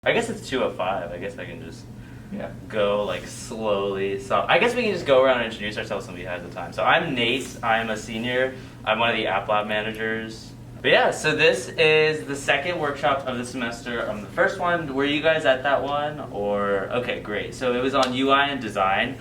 I guess it's 2:05. I guess I can just Yeah. go like slowly. So I guess we can just go around and introduce ourselves when we have the time. So I'm Nate. I'm a senior. I'm one of the App Lab managers. But yeah, so this is the second workshop of the semester. The first one, were you guys at that one? Or, okay, great. So it was on UI and design,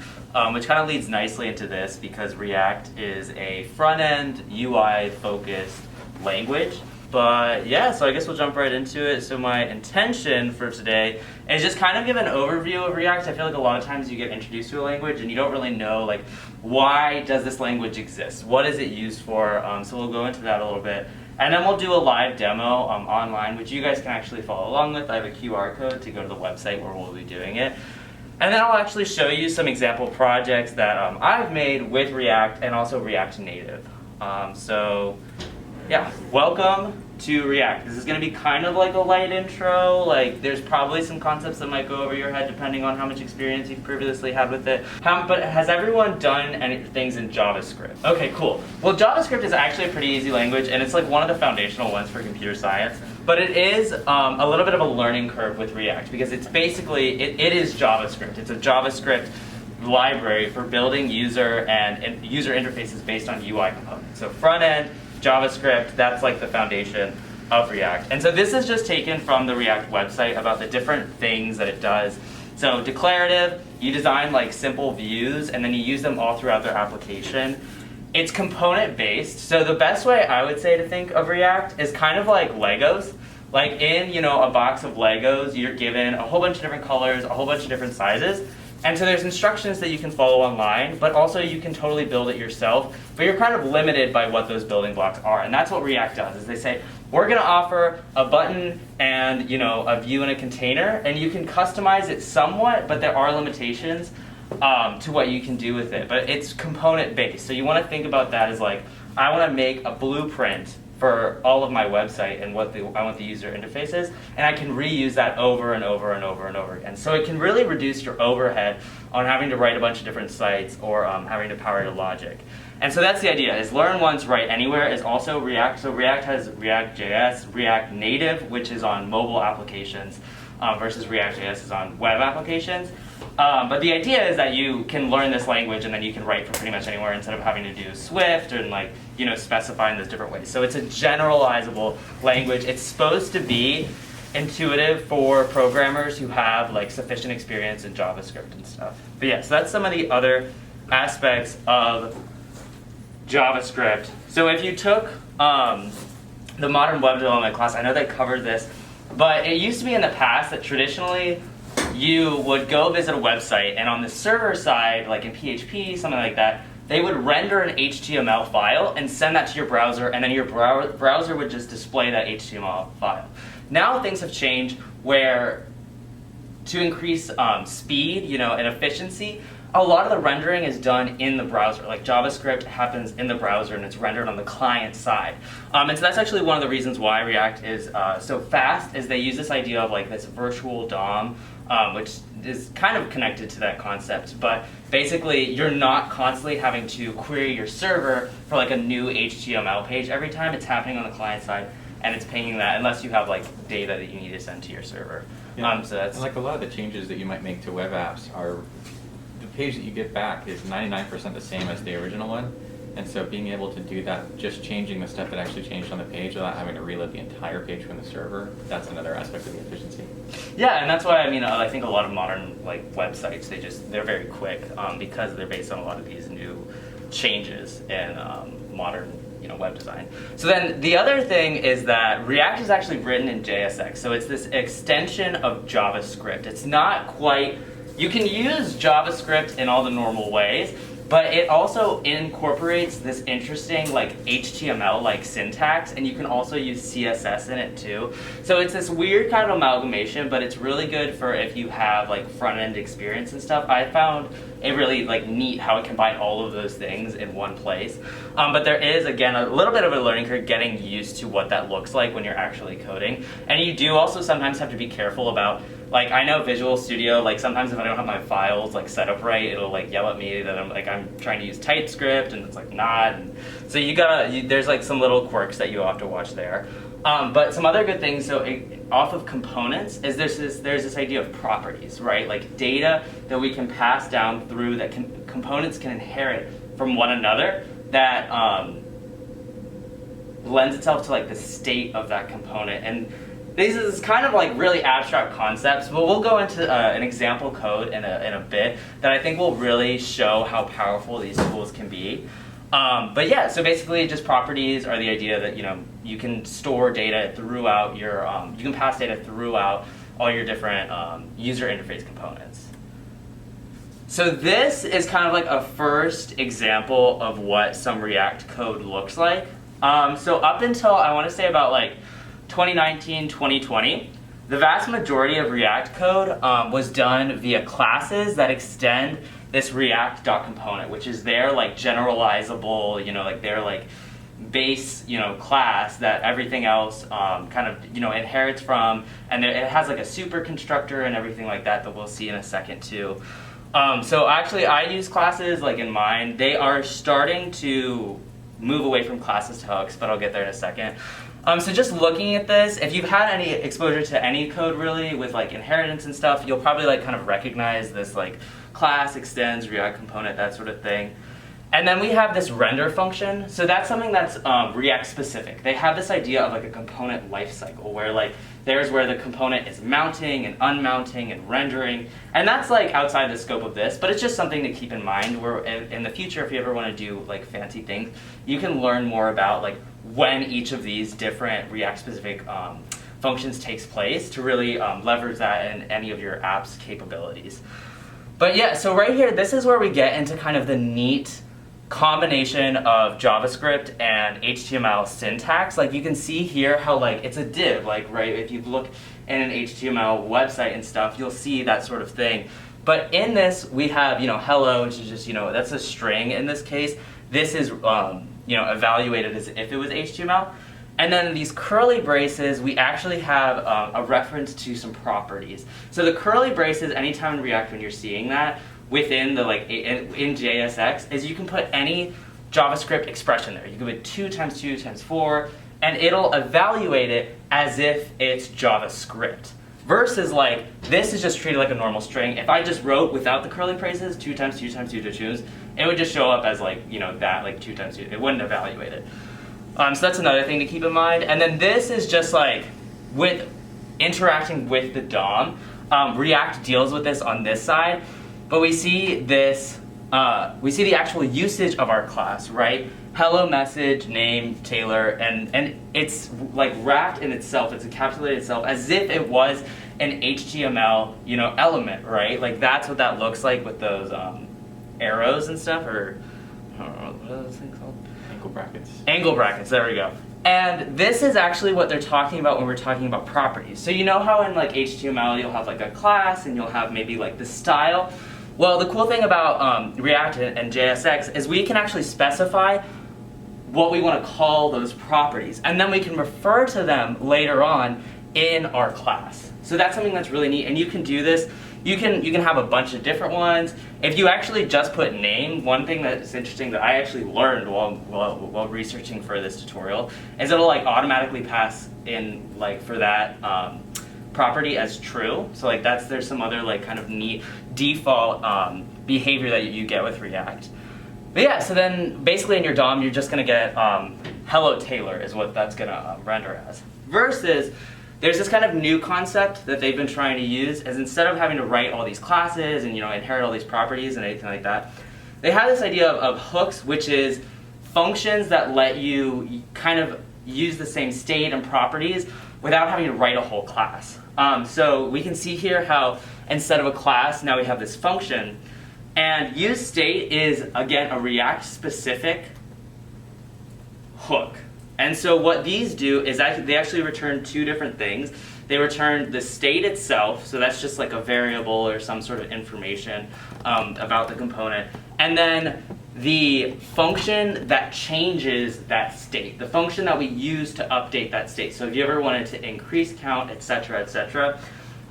which kind of leads nicely into this because React is a front-end UI focused language. But yeah, so I guess we'll jump right into it. So my intention for today is just kind of give an overview of React. I feel like a lot of times you get introduced to a language and you don't really know like why does this language exist? What is it used for? So we'll go into that a little bit. And then we'll do a live demo online, which you guys can actually follow along with. I have a QR code to go to the website where we'll be doing it. And then I'll actually show you some example projects that I've made with React and also React Native. So yeah, welcome to React. This is going to be kind of like a light intro. Like, there's probably some concepts that might go over your head depending on how much experience you've previously had with it. But has everyone done any things in JavaScript? Okay, cool. Well, JavaScript is actually a pretty easy language, and it's like one of the foundational ones for computer science. But it is a little bit of a learning curve with React because it's basically, it is JavaScript. It's a JavaScript library for building user and user interfaces based on UI components. So front end, JavaScript, that's like the foundation of React. And so this is just taken from the React website about the different things that it does. So declarative, you design like simple views and then you use them all throughout their application. It's component based. So the best way I would say to think of React is kind of like Legos. Like in, a box of Legos, you're given a whole bunch of different colors, a whole bunch of different sizes. And so there's instructions that you can follow online, but also you can totally build it yourself, but you're kind of limited by what those building blocks are. And that's what React does, is they say, we're gonna offer a button and a view in a container, and you can customize it somewhat, but there are limitations to what you can do with it. But it's component based, so you wanna think about that as like, I wanna make a blueprint for all of my website and what I want the user interface is, and I can reuse that over and over and over and over again. So it can really reduce your overhead on having to write a bunch of different sites or having to power your logic. And so that's the idea, is learn once, write anywhere is also React. So React has React.js, React Native, which is on mobile applications, versus React.js is on web applications. But the idea is that you can learn this language and then you can write for pretty much anywhere instead of having to do Swift and specify in those different ways. So it's a generalizable language. It's supposed to be intuitive for programmers who have like sufficient experience in JavaScript and stuff. But yeah, so that's some of the other aspects of JavaScript. So if you took the modern web development class, I know they covered this, but it used to be in the past that traditionally you would go visit a website, and on the server side, like in PHP, something like that, they would render an HTML file and send that to your browser, and then your browser would just display that HTML file. Now things have changed where to increase speed, and efficiency, a lot of the rendering is done in the browser. Like JavaScript happens in the browser and it's rendered on the client side. And so that's actually one of the reasons why React is so fast, is they use this idea of like this virtual DOM, which is kind of connected to that concept. But basically, you're not constantly having to query your server for like a new HTML page every time. It's happening on the client side, and it's pinging that unless you have like data that you need to send to your server. Yeah. So that's and like a lot of the changes that you might make to web apps are, the page that you get back is 99% the same as the original one. And so being able to do that, just changing the stuff that actually changed on the page without having to reload the entire page from the server, that's another aspect of the efficiency. Yeah, and that's why I think a lot of modern like websites, they're very quick because they're based on a lot of these new changes in modern web design. So then the other thing is that React is actually written in JSX, so it's this extension of JavaScript. It's not quite, you can use JavaScript in all the normal ways, but it also incorporates this interesting like HTML like syntax, and you can also use CSS in it too. So it's this weird kind of amalgamation, but it's really good for if you have like front end experience and stuff. I found it really like neat how it combined all of those things in one place. But there is, again, a little bit of a learning curve getting used to what that looks like when you're actually coding. And you do also sometimes have to be careful about, like, I know Visual Studio, like sometimes if I don't have my files like set up right, it'll like yell at me that I'm trying to use TypeScript and it's like not. And so there's like some little quirks that you have to watch there. But some other good things, so off of components, is there's this idea of properties, right? Like data that we can pass down through that components can inherit from one another that lends itself to like the state of that component. And these is kind of like really abstract concepts, but we'll go into an example code in a bit that I think will really show how powerful these tools can be. But yeah, so basically just properties are the idea that, you can store data throughout your, you can pass data throughout all your different user interface components. So this is kind of like a first example of what some React code looks like. So up until, I want to say about like 2019, 2020, the vast majority of React code was done via classes that extend this React.component, which is their like generalizable, like their like base, class that everything else kind of, inherits from, and it has like a super constructor and everything like that we'll see in a second too. So actually I use classes like in mine. They are starting to move away from classes to hooks, but I'll get there in a second. So just looking at this, if you've had any exposure to any code really with like inheritance and stuff, you'll probably like kind of recognize this like class, extends, React component, that sort of thing. And then we have this render function. So that's something that's React specific. They have this idea of like a component lifecycle where like there's where the component is mounting and unmounting and rendering. And that's like outside the scope of this, but it's just something to keep in mind where in the future, if you ever want to do like fancy things, you can learn more about like when each of these different React specific functions takes place to really leverage that in any of your app's capabilities. But yeah, so right here, this is where we get into kind of the neat combination of JavaScript and HTML syntax. Like you can see here how like it's a div, like right, if you look in an HTML website and stuff, you'll see that sort of thing. But in this, we have, hello, which is just, that's a string in this case. This is, evaluated as if it was HTML. And then in these curly braces, we actually have a reference to some properties. So the curly braces, anytime in React when you're seeing that, within the in JSX, is you can put any JavaScript expression there. You can put 2 times 2 times 4, and it'll evaluate it as if it's JavaScript. Versus like, this is just treated like a normal string. If I just wrote without the curly braces, 2 times 2 times 2 to choose, it would just show up as like, that, like 2 times 2. It wouldn't evaluate it. So that's another thing to keep in mind. And then this is just like, with interacting with the DOM. React deals with this on this side, but we see this, we see the actual usage of our class, right? Hello message, name, Taylor, and it's like wrapped in itself, it's encapsulated itself as if it was an HTML, element, right? Like that's what that looks like with those arrows and stuff, or I don't know, what are those things called? Angle brackets. Angle brackets, there we go. And this is actually what they're talking about when we're talking about properties. So you know how in like HTML you'll have like a class and you'll have maybe like the style? Well, the cool thing about React and JSX is we can actually specify what we want to call those properties, and then we can refer to them later on in our class. So that's something that's really neat, and you can do this. You can have a bunch of different ones. If you actually just put name, one thing that's interesting that I actually learned while researching for this tutorial is it'll like automatically pass in like for that property as true. So like there's some other like kind of neat default behavior that you get with React. But yeah, so then basically in your DOM you're just gonna get hello Taylor is what that's gonna render as. Versus there's this kind of new concept that they've been trying to use, is instead of having to write all these classes and inherit all these properties and anything like that, they have this idea of hooks, which is functions that let you kind of use the same state and properties without having to write a whole class. So we can see here how instead of a class, now we have this function. And useState is, again, a React-specific hook. And so what these do is they actually return 2 different things. They return the state itself, so that's just like a variable or some sort of information about the component. And then the function that changes that state, the function that we use to update that state. So if you ever wanted to increase count, etc., etc.,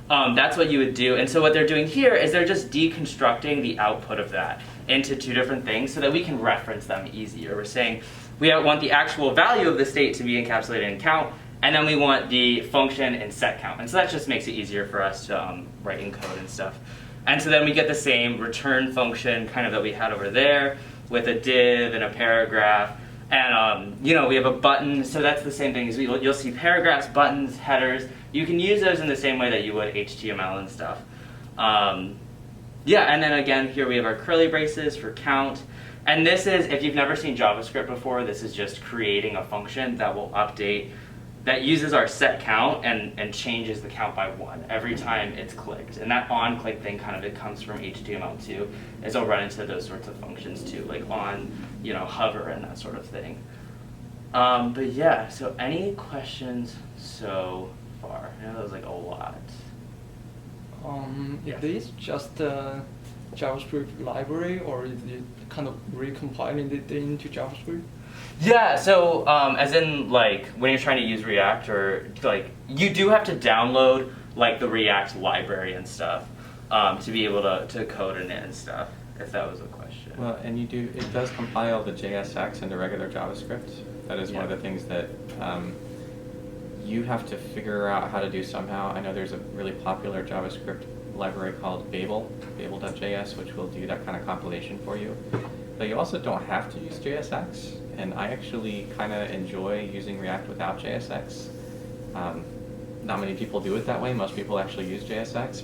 that's what you would do. And so what they're doing here is they're just deconstructing the output of that into 2 different things so that we can reference them easier. We're saying we want the actual value of the state to be encapsulated in count, And then we want the function in set count. And so that just makes it easier for us to write in code and stuff. And so then we get the same return function kind of that we had over there with a div and a paragraph. And we have a button, so that's the same thing as you'll see paragraphs, buttons, headers. You can use those in the same way that you would HTML and stuff. And then again, here we have our curly braces for count. And this is, if you've never seen JavaScript before, this is just creating a function that will update, that uses our set count and changes the count by 1 every time it's clicked. And that on click thing it comes from HTML too, is it'll run into those sorts of functions too, like on, hover and that sort of thing. But yeah, so any questions so far? I know that was like a lot. Is this just a JavaScript library, or is it kind of recompiling it into JavaScript? Yeah, so as in like when you're trying to use React, or like you do have to download like the React library and stuff to be able to code in it and stuff, if that was a question. Well, and it does compile the JSX into regular JavaScript. That is one of the things that you have to figure out how to do somehow. I know there's a really popular JavaScript library called Babel.js, which will do that kind of compilation for you. But you also don't have to use JSX, and I actually kind of enjoy using React without JSX. Not many people do it that way. Most people actually use JSX,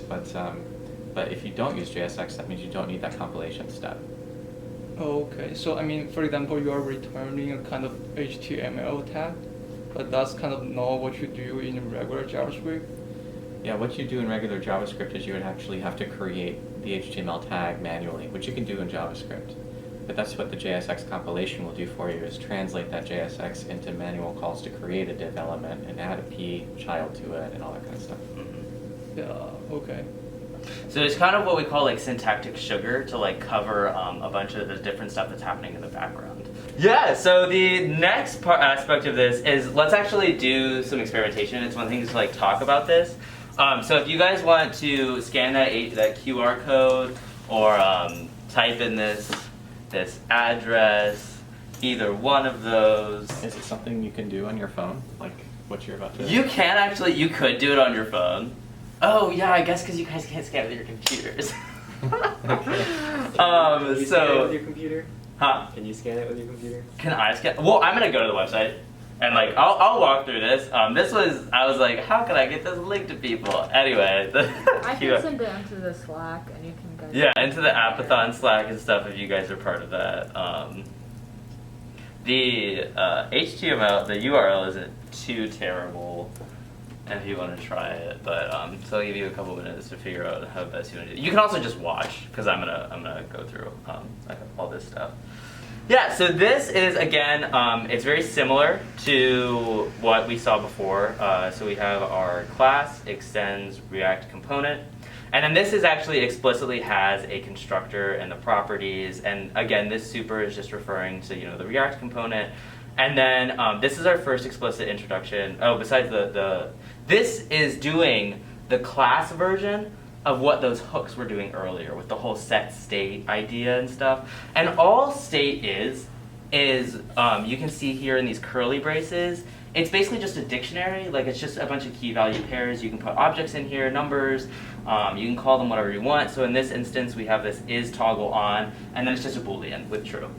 but if you don't use JSX, that means you don't need that compilation step. Okay, so I mean, for example, you are returning a kind of HTML tag, but that's kind of not what you do in regular JavaScript. Yeah, what you do in regular JavaScript is you would actually have to create the HTML tag manually, which you can do in JavaScript. But that's what the JSX compilation will do for you, is translate that JSX into manual calls to create a div element and add a p child to it and all that kind of stuff. Yeah, okay. So it's kind of what we call like syntactic sugar to like cover a bunch of the different stuff that's happening in the background. Yeah, so the next aspect of this is let's actually do some experimentation. It's one thing to like talk about this. So if you guys want to scan that QR code or type in this address, either one of those. Is it something you can do on your phone, like what you're about to do? You can actually, you could do it on your phone. Oh yeah, I guess because you guys can't scan with your computers. Okay. Can you scan it with your computer? Huh? Can you scan it with your computer? Can I scan? Well, I'm gonna go to the website and like I'll walk through this. I was like, how can I get this link to people? Anyway, I can send it into the Slack, and you can guys. Yeah, into the Appathon Slack and stuff if you guys are part of that. The HTML, the URL isn't too terrible if you want to try it, but so I'll give you a couple minutes to figure out how best you want to do it. You can also just watch because I'm gonna go through all this stuff. Yeah, so this is again, it's very similar to what we saw before. So we have our class extends React component. And then this is actually explicitly has a constructor and the properties. And again, this super is just referring to the React component. And then this is our first explicit introduction. Oh, besides this is doing the class version of what those hooks were doing earlier with the whole set state idea and stuff. And all state is you can see here in these curly braces, it's basically just a dictionary. Like it's just a bunch of key value pairs. You can put objects in here, numbers. You can call them whatever you want. So in this instance, we have this is toggle on, and then it's just a Boolean with true.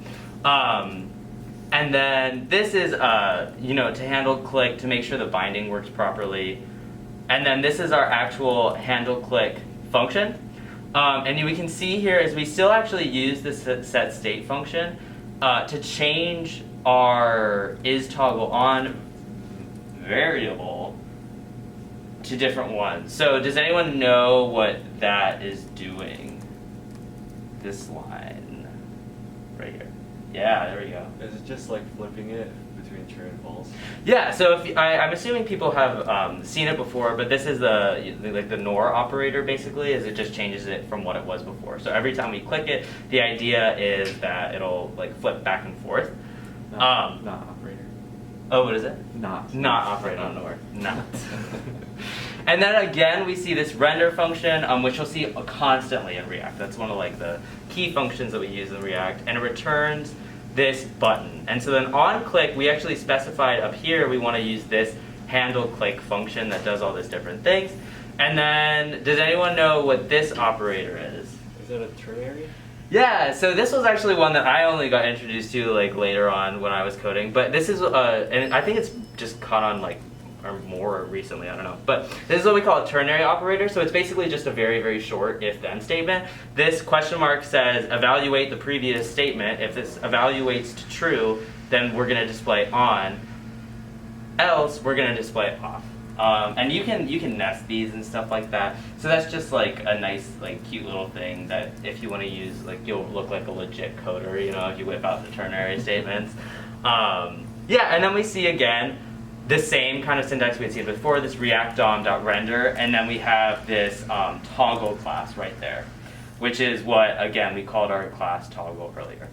And then this is to handle click to make sure the binding works properly. And then this is our actual handle click function. And we can see here is we still actually use this set state function to change our is toggle on variable to different ones. So does anyone know what that is doing? This line right here. Yeah, there we go. Is it just like flipping it between true and false? Yeah, so I'm assuming people have seen it before, but this is the NOR operator basically, is it just changes it from what it was before. So every time we click it, the idea is that it'll like flip back and forth. Not operator. Oh, what is it? Not Operate on NOR. Not. And then again, we see this render function, which you'll see constantly in React. That's one of like the key functions that we use in React, and it returns this button. And so then on click, we actually specified up here we want to use this handle click function that does all these different things. And then, does anyone know what this operator is? Is that a ternary? Yeah, so this was actually one that I only got introduced to like later on when I was coding. But this is, and I think it's just caught on like, or more recently, I don't know. But this is what we call a ternary operator. So it's basically just a very, very short if-then statement. This question mark says evaluate the previous statement. If this evaluates to true, then we're going to display on. Else, we're going to display off. And you can nest these and stuff like that. So that's just like a nice, like cute little thing that if you want to use, like you'll look like a legit coder, you know, if you whip out the ternary statements. Yeah, and then we see again the same kind of syntax we had seen before, this React DOM.render, and then we have this toggle class right there, which is what, again, we called our class toggle earlier.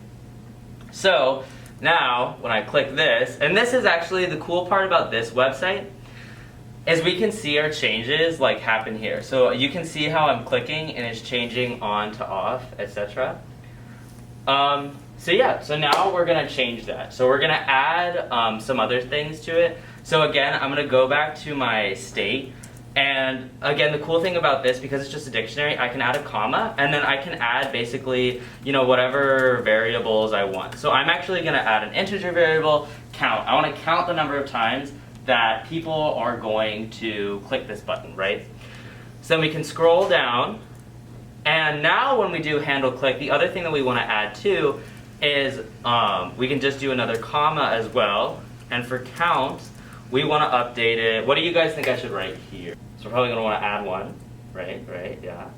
So now, when I click this, and this is actually the cool part about this website, is we can see our changes like happen here. So you can see how I'm clicking and it's changing on to off, etc. So yeah, so now we're gonna change that. So we're gonna add some other things to it. So again, I'm gonna go back to my state. And again, the cool thing about this, because it's just a dictionary, I can add a comma, and then I can add basically, you know, whatever variables I want. So I'm actually gonna add an integer variable, count. I wanna count the number of times that people are going to click this button, right? So then we can scroll down, and now when we do handle click, the other thing that we want to add too is we can just do another comma as well, and for count, we want to update it. What do you guys think I should write here? So we're probably going to want to add one, right, yeah.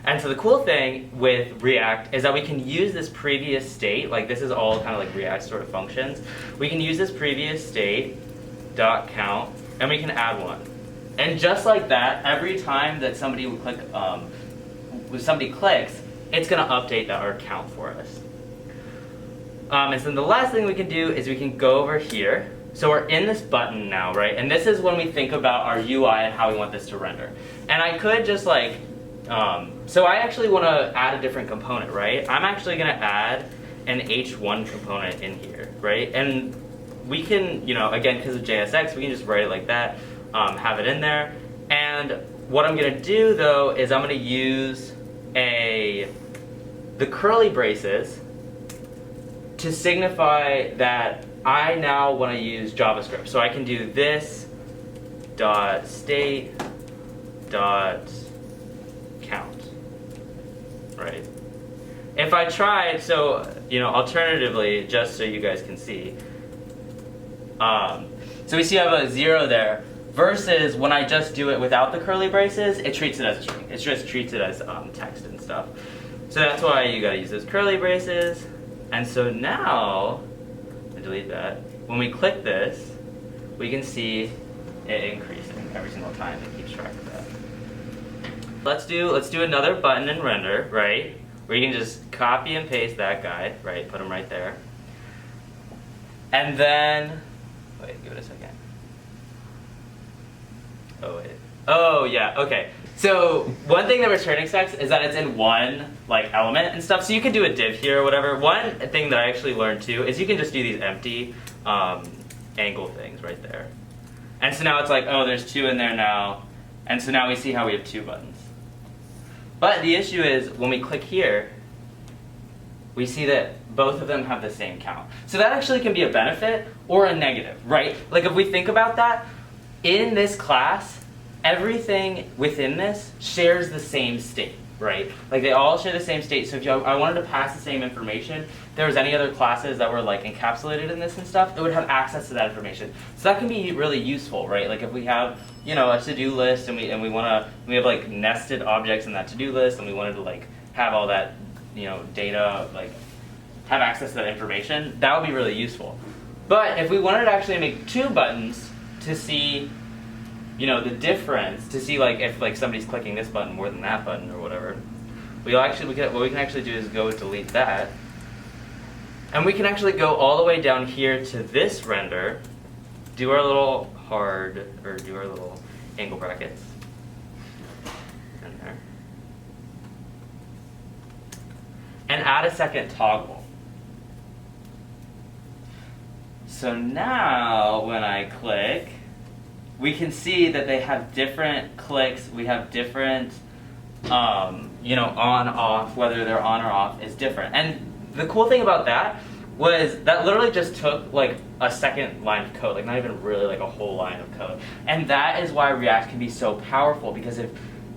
And so the cool thing with React is that we can use this previous state, like this is all kind of like React sort of functions. We can use this previous state, dot count, and we can add one. And just like that, every time that somebody would click, when somebody clicks, it's going to update that our count for us. And so the last thing we can do is we can go over here. So we're in this button now, right? And this is when we think about our UI and how we want this to render. And I could just like, so I actually want to add a different component, right? I'm actually going to add an H1 component in here, right? And we can, you know, again, because of JSX, we can just write it like that, have it in there. And what I'm going to do, though, is I'm going to use the curly braces to signify that I now want to use JavaScript. So I can do this dot state dot count, right? If I tried, so, you know, alternatively, just so you guys can see, so we see I have a 0 there, versus when I just do it without the curly braces, it treats it as a string. It just treats it as text and stuff. So that's why you gotta use those curly braces. And so now, I delete that, when we click this, we can see it increasing every single time. It keeps track of that. Let's do another button and render, right? Where you can just copy and paste that guy, right? Put him right there. And then, wait, give it a second. Oh, wait. Oh, yeah, okay. So one thing that return expects is that it's in one like element and stuff. So you can do a div here or whatever. One thing that I actually learned too is you can just do these empty angle things right there. And so now it's like, oh, there's 2 in there now. And so now we see how we have 2 buttons. But the issue is when we click here, we see that both of them have the same count. So that actually can be a benefit or a negative, right? Like if we think about that, in this class, everything within this shares the same state, right? Like they all share the same state. So if I wanted to pass the same information, if there was any other classes that were like encapsulated in this and stuff, it would have access to that information. So that can be really useful, right? Like if we have, you know, a to-do list and we have like nested objects in that to-do list and we wanted to like have all that, you know, data, like have access to that information, that would be really useful. But if we wanted to actually make 2 buttons to see, you know, the difference, to see like if like somebody's clicking this button more than that button or whatever, what we can actually do is go delete that, and we can actually go all the way down here to this render, do our little do our little angle brackets, and there, and add a second toggle. So now when I click, we can see that they have different clicks. We have different, you know, on, off, whether they're on or off is different. And the cool thing about that was that literally just took like a second line of code, like not even really like a whole line of code. And that is why React can be so powerful, because if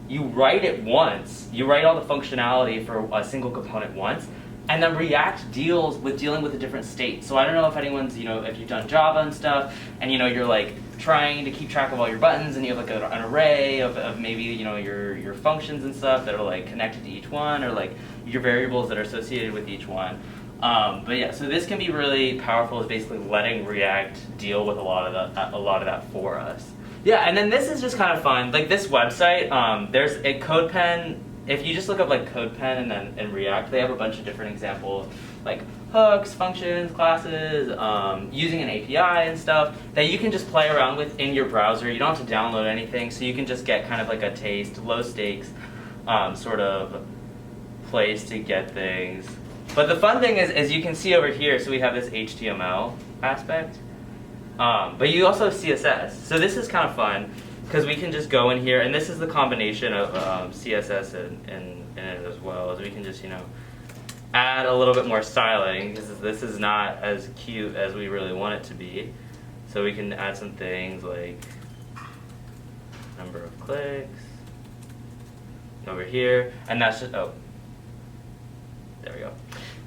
you write it once, you write all the functionality for a single component once, and then React deals with dealing with a different state. So I don't know if anyone's, you know, if you've done Java and stuff, and you know, you're like trying to keep track of all your buttons, and you have like an array of maybe, you know, your functions and stuff that are like connected to each one, or like your variables that are associated with each one. But yeah, so this can be really powerful, is basically letting React deal with a lot of that for us. Yeah, and then this is just kind of fun. Like this website, there's a CodePen. If you just look up like CodePen and then in React, they have a bunch of different examples, like hooks, functions, classes, using an API and stuff that you can just play around with in your browser. You don't have to download anything, so you can just get kind of like a taste, low stakes sort of place to get things. But the fun thing is, as you can see over here, so we have this HTML aspect, but you also have CSS. So this is kind of fun, because we can just go in here, and this is the combination of CSS in it as well, as we can just, you know, add a little bit more styling, because this is not as cute as we really want it to be. So we can add some things like number of clicks over here, and that's just, oh, there we go.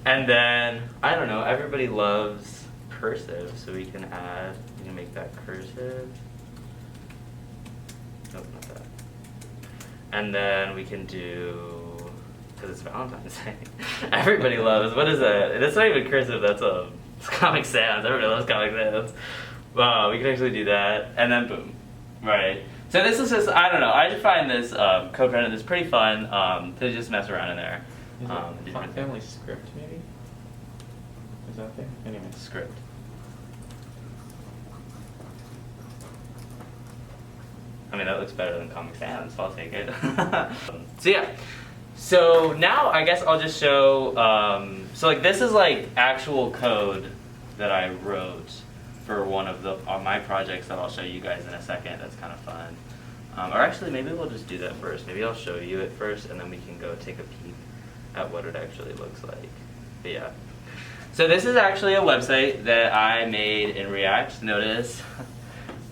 And then, I don't know, everybody loves cursive, so we can make that cursive. Nope, not that. And then we can do, because it's Valentine's Day, everybody loves, what is that? That's not even cursive, it's Comic Sans. Everybody loves Comic Sans. Wow, we can actually do that, and then boom, right? So this is just, I don't know, I just find this CodePen is pretty fun to just mess around in there. Is it Font Family Script, maybe? Is that a thing? Anyway. Script. I mean, that looks better than Comic Sans, so I'll take it. So yeah. So now I guess I'll just show, so like this is like actual code that I wrote for one of my projects that I'll show you guys in a second. That's kind of fun. Or actually, maybe we'll just do that first. Maybe I'll show you it first, and then we can go take a peek at what it actually looks like. But yeah. So this is actually a website that I made in React. Notice,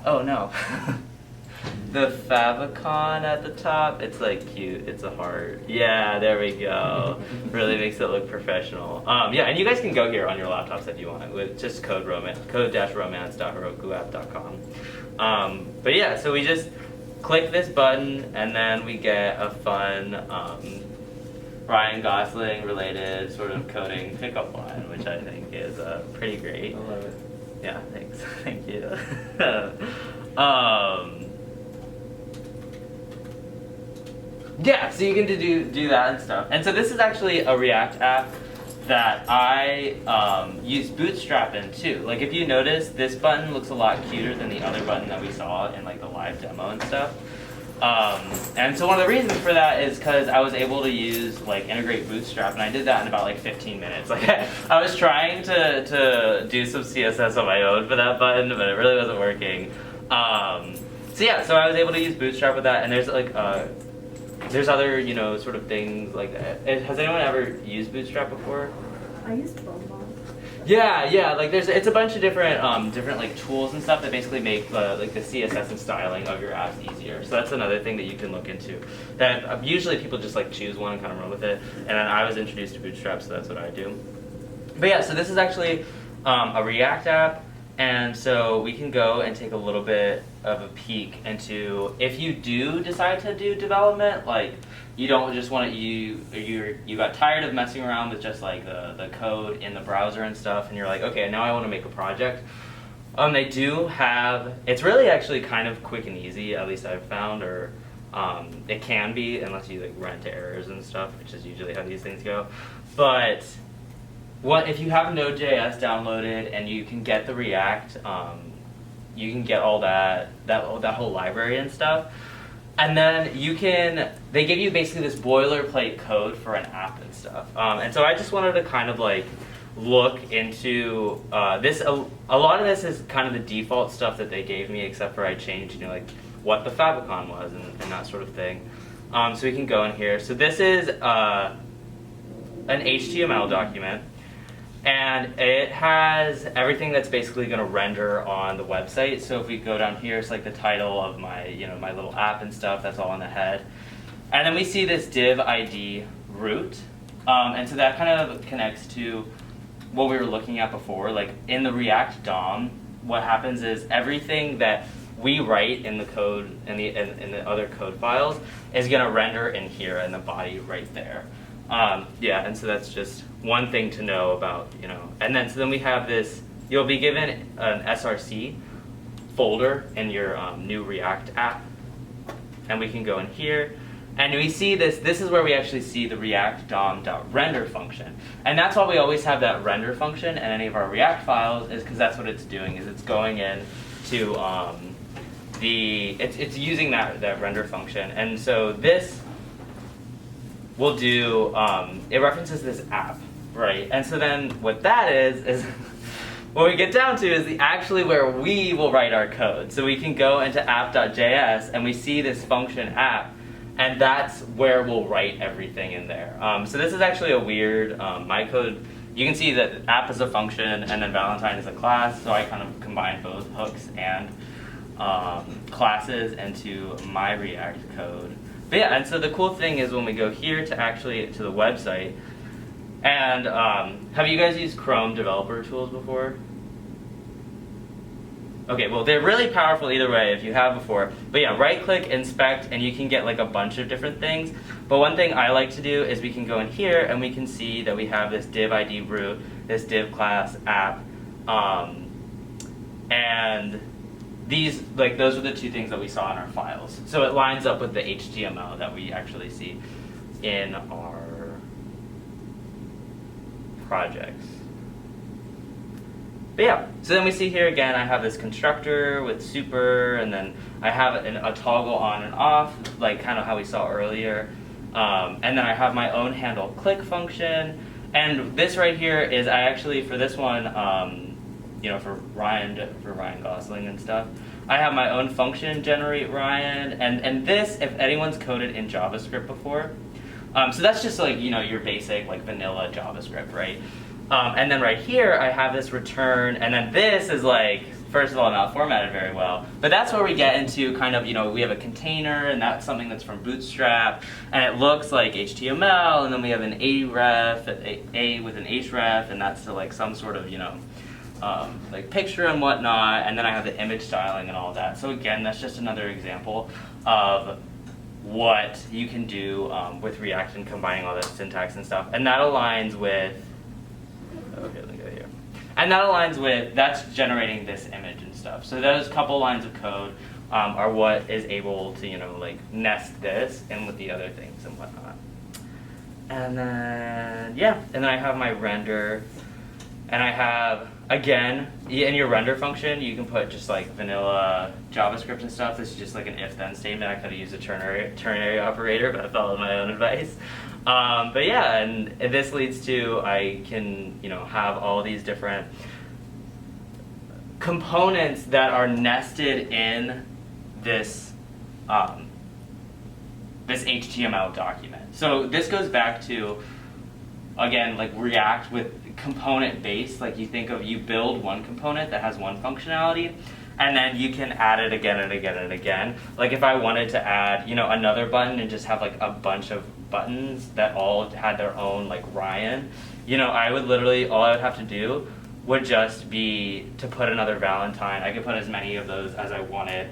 oh no. The favicon at the top, it's like cute, it's a heart. Yeah, there we go. Really makes it look professional. Yeah, and you guys can go here on your laptops if you want, with just code-romance.herokuapp.com. But yeah, so we just click this button, and then we get a fun Ryan Gosling related sort of coding pickup line, which I think is pretty great. I love it. Yeah, thanks. Thank you. Yeah, so you can do that and stuff. And so this is actually a React app that I use Bootstrap in too. Like if you notice, this button looks a lot cuter than the other button that we saw in like the live demo and stuff. And so one of the reasons for that is because I was able to integrate Bootstrap, and I did that in about like 15 minutes. Like I was trying to do some CSS on my own for that button, but it really wasn't working. So yeah, so I was able to use Bootstrap with that, and there's like there's other, you know, sort of things like that. Has anyone ever used Bootstrap before? I used Bonbon. Yeah, like it's a bunch of different like tools and stuff that basically make like the CSS and styling of your apps easier. So that's another thing that you can look into. That usually people just like choose one and kind of run with it. And then I was introduced to Bootstrap, so that's what I do. But yeah, so this is actually a React app. And so we can go and take a little bit of a peek into, if you do decide to do development, like you don't just want to, you got tired of messing around with just like the code in the browser and stuff, and you're like, okay, now I want to make a project. They do have, it's really actually kind of quick and easy, at least I've found, or it can be, unless you like run into errors and stuff, which is usually how these things go. But if you have Node.js downloaded and you can get the React, you can get all that whole library and stuff, and then they give you basically this boilerplate code for an app and stuff. And so I just wanted to kind of like look into this. A lot of this is kind of the default stuff that they gave me, except for I changed, like what the favicon was and that sort of thing. So we can go in here. So this is an HTML document, and it has everything that's basically going to render on the website. So if we go down here, it's like the title of my, my little app and stuff. That's all on the head. And then we see this div ID root, and so that kind of connects to what we were looking at before. Like in the React DOM, what happens is everything that we write in the code in the other code files is going to render in here in the body right there. And so that's just one thing to know about, And then we have this. You'll be given an SRC folder in your new React app, and we can go in here. And we see this is where we actually see the React DOM.render function. And that's why we always have that render function in any of our React files, is because that's what it's doing, is it's going in to it's using that render function. And so this will do, it references this app, right? And so then what that is what we get down to is actually where we will write our code. So we can go into app.js and we see this function app, and that's where we'll write everything in there. So this is actually a weird, my code, you can see that app is a function and then Valentine is a class, so I kind of combine both hooks and classes into my React code. But yeah, and so the cool thing is when we go here to the website, and have you guys used Chrome developer tools before? Okay, well, they're really powerful either way if you have before. But yeah, right-click, inspect, and you can get like a bunch of different things. But one thing I like to do is we can go in here and we can see that we have this div ID root, this div class app, and these, those are the two things that we saw in our files. So it lines up with the HTML that we actually see in our projects. But yeah, so then we see here again, I have this constructor with super, and then I have a toggle on and off, like kind of how we saw earlier. And then I have my own handle click function. And this right here is, I actually, for this one, for Ryan Gosling and stuff, I have my own function, generate Ryan. And this, if anyone's coded in JavaScript before, so that's just like, your basic vanilla JavaScript, right? And then right here, I have this return, and then this is first of all, not formatted very well, but that's where we get into kind of, we have a container, and that's something that's from Bootstrap, and it looks like HTML, and then we have an A-ref, A with an href, and that's to some sort of, picture and whatnot, and then I have the image styling and all that. So again, that's just another example of what you can do with React and combining all that syntax and stuff, and that aligns with, okay, let me go here. And that aligns with, that's generating this image and stuff. So those couple lines of code are what is able to, nest this in with the other things and whatnot. And then, yeah, and then I have my render. And I have, again, in your render function, you can put just vanilla JavaScript and stuff. This is just an if-then statement. I could have used a ternary operator, but I followed my own advice. But yeah, and this leads to, I can, have all these different components that are nested in this, this HTML document. So this goes back to, again, React with component based. You think of, you build one component that has one functionality, and then you can add it again and again and again. If I wanted to add, another button and just have a bunch of buttons that all had their own Ryan, I would literally, all I would have to do would just be to put another Valentine. I could put as many of those as I wanted,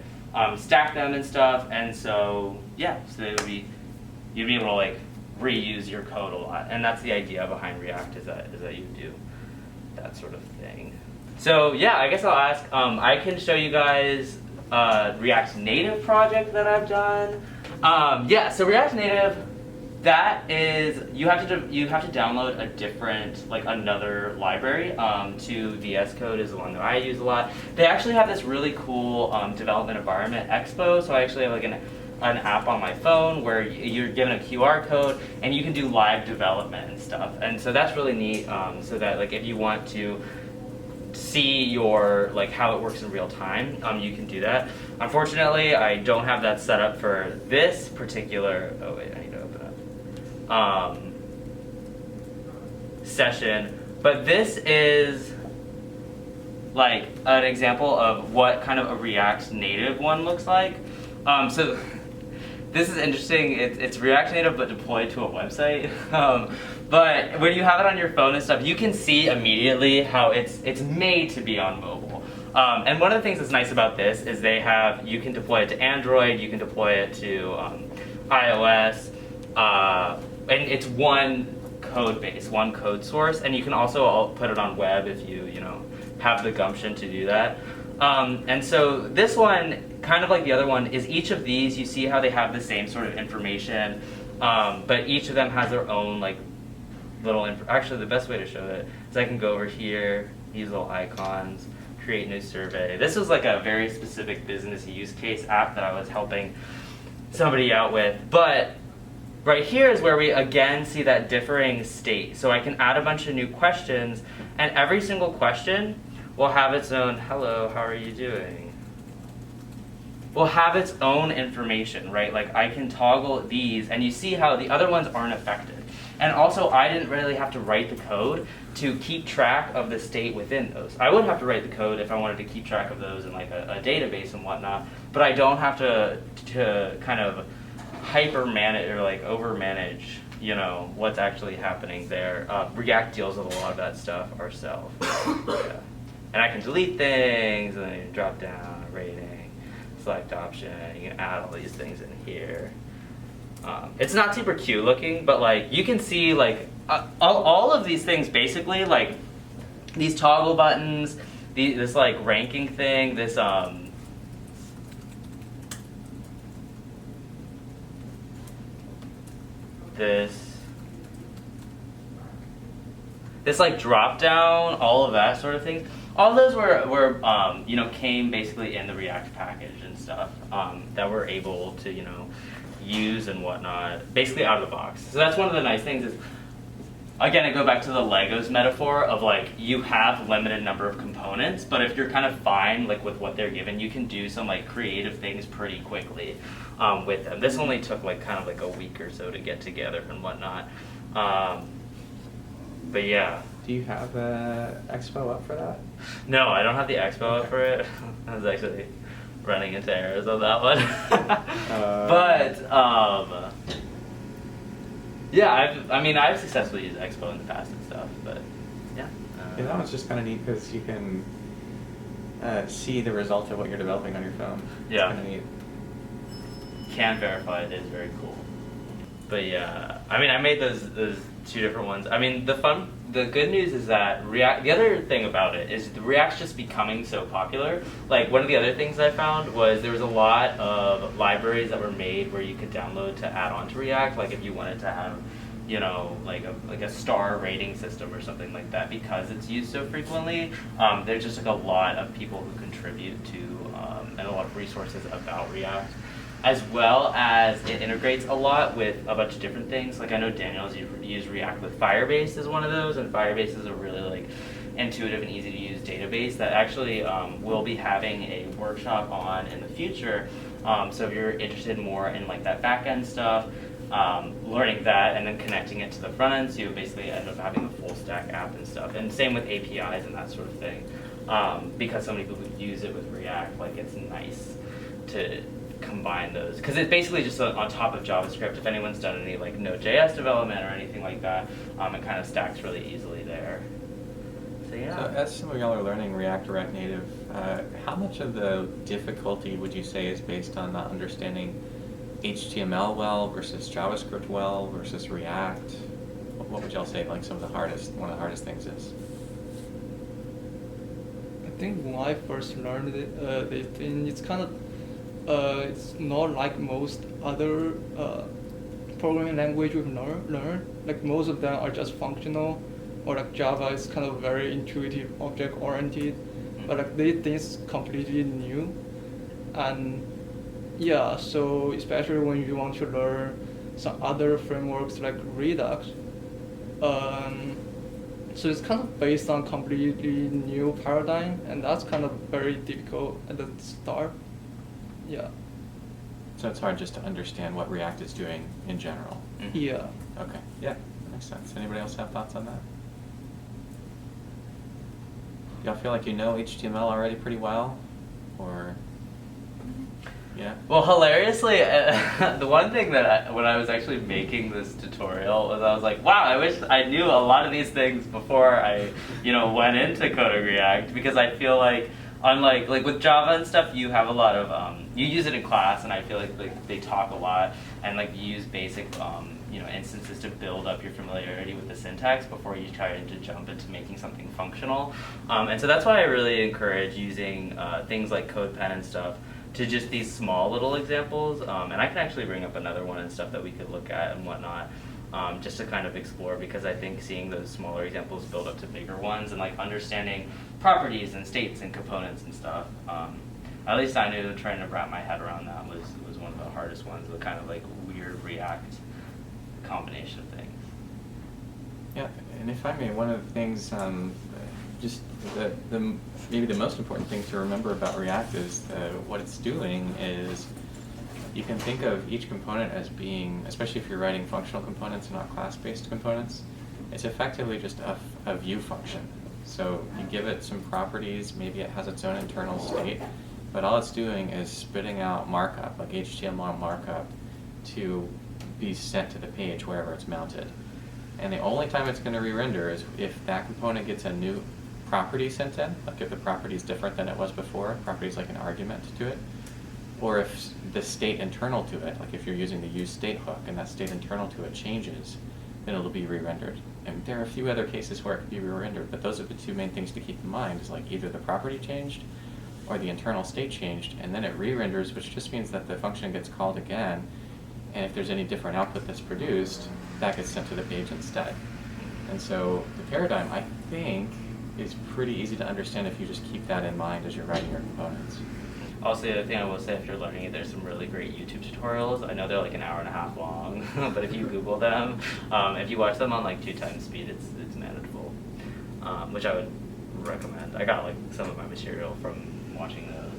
stack them and stuff, and so yeah, so they would be, you'd be able to reuse your code a lot, and that's the idea behind React, is that you do that sort of thing. So yeah, I guess I'll ask, I can show you guys React Native project that I've done. Yeah, so React Native, that is, you have to download a different, another library. To VS Code is the one that I use a lot. They actually have this really cool development environment, Expo. So I actually have an app on my phone where you're given a QR code and you can do live development and stuff. And so that's really neat. So that like if you want to see your like how it works in real time, you can do that. Unfortunately, I don't have that set up for this particular. Oh wait, I need to open up. Session, but this is like an example of what kind of a React Native one looks like. So this is interesting. It's React Native but deployed to a website. But when you have it on your phone and stuff, you can see immediately how it's made to be on mobile. And one of the things that's nice about this is you can deploy it to Android, you can deploy it to iOS, and it's one code base, one code source, and you can also put it on web if you have the gumption to do that. And so this one, kind of like the other one, is each of these, you see how they have the same sort of information, but each of them has their own like little, actually the best way to show it is I can go over here, these little icons, create new survey. This was like a very specific business use case app that I was helping somebody out with, but right here is where we again see that differing state. So I can add a bunch of new questions, and every single question will have its own, hello, how are you doing? Will have its own information, right? Like I can toggle these, and you see how the other ones aren't affected. And also, I didn't really have to write the code to keep track of the state within those. I would have to write the code if I wanted to keep track of those in like a database and whatnot, but I don't have to kind of hyper manage or like over manage, what's actually happening there. React deals with a lot of that stuff ourselves. Yeah. And I can delete things, and then you drop down rating, select option. You can add all these things in here. It's not super cute looking, but like you can see like all of these things basically, like these toggle buttons, this like ranking thing, this like drop down, all of that sort of things. All those were came basically in the React package and stuff that we're able to use and whatnot, basically out of the box. So that's one of the nice things is, again, I go back to the Legos metaphor of like you have limited number of components, but if you're kind of fine like with what they're given, you can do some like creative things pretty quickly with them. This only took like kind of like a week or so to get together and whatnot. But yeah. Do you have Expo up for that? No, I don't have the Expo up for it. I was actually running into errors on that one. But yeah, I've successfully used Expo in the past and stuff, but yeah. Yeah, that one's just kind of neat because you can see the result of what you're developing on your phone. Yeah. It's kind of neat. Can verify it is very cool. But yeah, I made those two different ones. The good news is that React, the other thing about it is the React's just becoming so popular. Like one of the other things I found was there was a lot of libraries that were made where you could download to add on to React, like if you wanted to have, like a star rating system or something like that, because it's used so frequently. There's just like a lot of people who contribute to and a lot of resources about React, as well as it integrates a lot with a bunch of different things. Like I know Daniel's used React with Firebase is one of those, and Firebase is a really like intuitive and easy to use database that actually we'll be having a workshop on in the future. So if you're interested more in like that back end stuff, learning that and then connecting it to the front end, so you basically end up having a full stack app and stuff. And same with APIs and that sort of thing. Because so many people use it with React, like it's nice to combine those, because it's basically just on top of JavaScript. If anyone's done any like Node.js development or anything like that, it kind of stacks really easily there. So yeah. So as some of y'all are learning React Native, how much of the difficulty would you say is based on not understanding HTML well versus JavaScript well versus React? What would y'all say like one of the hardest things is? I think when I first learned this thing, it's kind of it's not like most other programming language we've learned. Like most of them are just functional, or like Java is kind of very intuitive, object oriented. But like this is completely new, and Yeah, so especially when you want to learn some other frameworks like Redux, so it's kind of based on completely new paradigm, and that's kind of very difficult at the start. Yeah. So it's hard just to understand what React is doing in general. Mhm. Yeah. Okay, yeah, that makes sense. Anybody else have thoughts on that? Y'all feel like you know HTML already pretty well? Or, yeah? Well, hilariously, the one thing that when I was actually making this tutorial was I was like, wow, I wish I knew a lot of these things before I, went into coding React, because I feel like, unlike like with Java and stuff, you have a lot of you use it in class, and I feel like they talk a lot, and like you use basic instances to build up your familiarity with the syntax before you try to jump into making something functional. And so that's why I really encourage using things like CodePen and stuff to just these small little examples. And I can actually bring up another one and stuff that we could look at and whatnot. Just to kind of explore, because I think seeing those smaller examples build up to bigger ones, and like understanding properties and states and components and stuff. At least I knew trying to wrap my head around that was one of the hardest ones, the kind of like weird React combination of things. Yeah, and if I may, one of the things, just maybe the most important thing to remember about React is what it's doing is you can think of each component as being, especially if you're writing functional components and not class-based components, it's effectively just a view function. So you give it some properties, maybe it has its own internal state, but all it's doing is spitting out markup, like HTML markup, to be sent to the page wherever it's mounted. And the only time it's going to re-render is if that component gets a new property sent in, like if the property is different than it was before, property is like an argument to it, or if the state internal to it, like if you're using the useState hook and that state internal to it changes, then it'll be re-rendered. And there are a few other cases where it can be re-rendered, but those are the two main things to keep in mind, is like either the property changed or the internal state changed, and then it re-renders, which just means that the function gets called again, and if there's any different output that's produced, that gets sent to the page instead. And so the paradigm, I think, is pretty easy to understand if you just keep that in mind as you're writing your components. Also, the other thing I will say, if you're learning it, there's some really great YouTube tutorials. I know they're like an hour and a half long, but if you Google them, if you watch them on like 2x speed, it's manageable, which I would recommend. I got like some of my material from watching those.